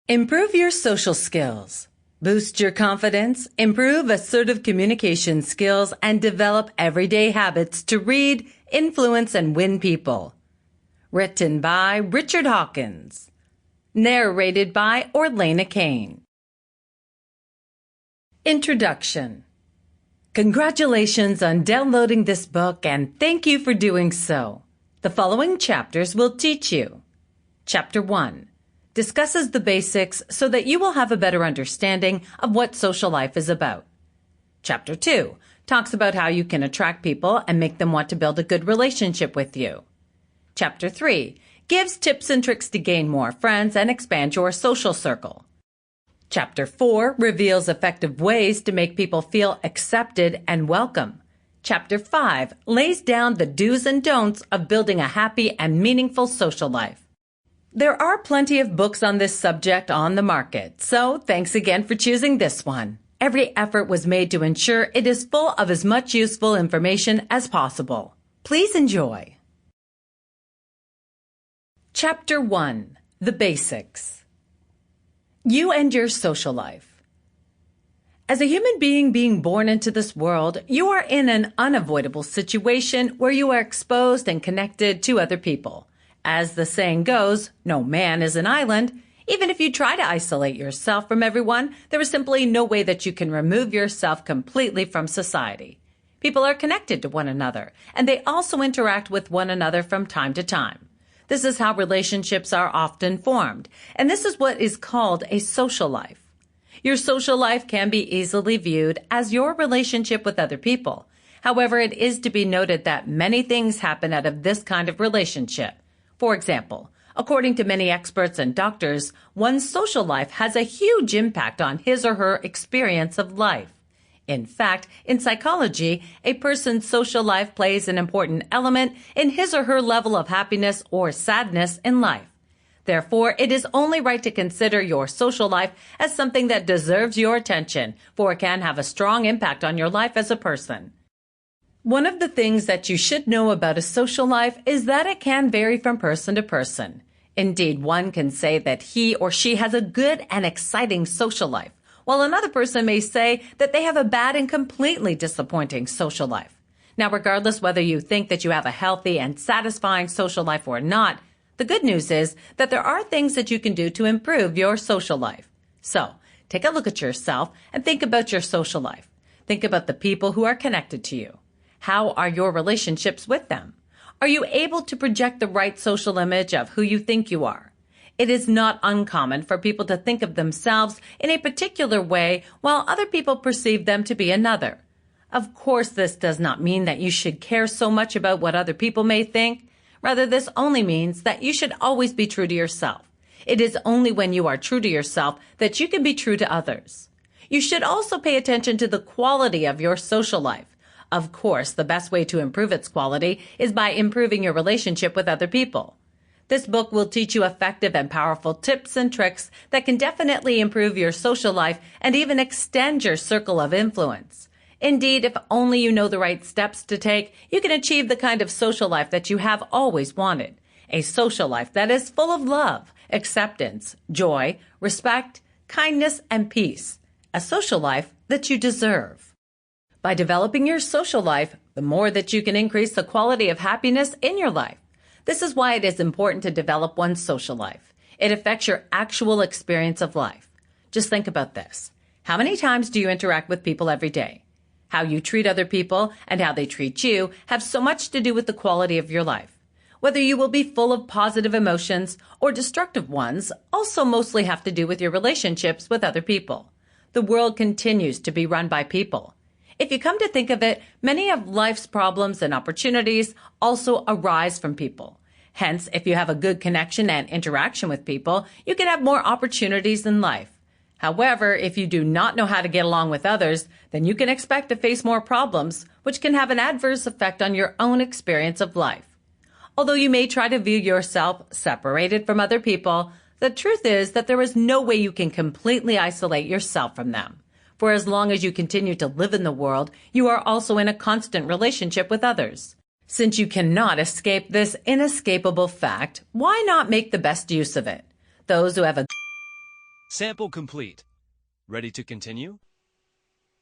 Improve your social skills. Boost your confidence, improve assertive communication skills, and develop everyday habits to read, influence, and win people. Written by Richard Hawkins. Narrated by Orlena Cain. Introduction. Congratulations on downloading this book and thank you for doing so. The following chapters will teach you. Chapter 1 discusses the basics so that you will have a better understanding of what social life is about. Chapter 2 talks about how you can attract people and make them want to build a good relationship with you. Chapter 3 gives tips and tricks to gain more friends and expand your social circle. Chapter 4 reveals effective ways to make people feel accepted and welcome. Chapter 5 lays down the do's and don'ts of building a happy and meaningful social life. There are plenty of books on this subject on the market, so thanks again for choosing this one. Every effort was made to ensure it is full of as much useful information as possible. Please enjoy. Chapter 1 The Basics. You and your social life. As a human being born into this world, you are in an unavoidable situation where you are exposed and connected to other people. As the saying goes, no man is an island. Even if you try to isolate yourself from everyone, there is simply no way that you can remove yourself completely from society. People are connected to one another, and they also interact with one another from time to time. This is how relationships are often formed, and this is what is called a social life. Your social life can be easily viewed as your relationship with other people. However, it is to be noted that many things happen out of this kind of relationship. For example, according to many experts and doctors, one's social life has a huge impact on his or her experience of life. In fact, in psychology, a person's social life plays an important element in his or her level of happiness or sadness in life. Therefore, it is only right to consider your social life as something that deserves your attention, for it can have a strong impact on your life as a person. One of the things that you should know about a social life is that it can vary from person to person. Indeed, one can say that he or she has a good and exciting social life, while another person may say that they have a bad and completely disappointing social life. Now, regardless whether you think that you have a healthy and satisfying social life or not, the good news is that there are things that you can do to improve your social life. So, take a look at yourself and think about your social life. Think about the people who are connected to you. How are your relationships with them? Are you able to project the right social image of who you think you are? It is not uncommon for people to think of themselves in a particular way while other people perceive them to be another. Of course, this does not mean that you should care so much about what other people may think. Rather, this only means that you should always be true to yourself. It is only when you are true to yourself that you can be true to others. You should also pay attention to the quality of your social life. Of course, the best way to improve its quality is by improving your relationship with other people. This book will teach you effective and powerful tips and tricks that can definitely improve your social life and even extend your circle of influence. Indeed, if only you know the right steps to take, you can achieve the kind of social life that you have always wanted. A social life that is full of love, acceptance, joy, respect, kindness, and peace. A social life that you deserve. By developing your social life, the more that you can increase the quality of happiness in your life. This is why it is important to develop one's social life. It affects your actual experience of life. Just think about this. How many times do you interact with people every day? How you treat other people and how they treat you have so much to do with the quality of your life. Whether you will be full of positive emotions or destructive ones also mostly have to do with your relationships with other people. The world continues to be run by people. If you come to think of it, many of life's problems and opportunities also arise from people. Hence, if you have a good connection and interaction with people, you can have more opportunities in life. However, if you do not know how to get along with others, then you can expect to face more problems, which can have an adverse effect on your own experience of life. Although you may try to view yourself separated from other people, the truth is that there is no way you can completely isolate yourself from them. For as long as you continue to live in the world, you are also in a constant relationship with others. Since you cannot escape this inescapable fact, why not make the best use of it? Those who have a Sample complete. Ready to continue?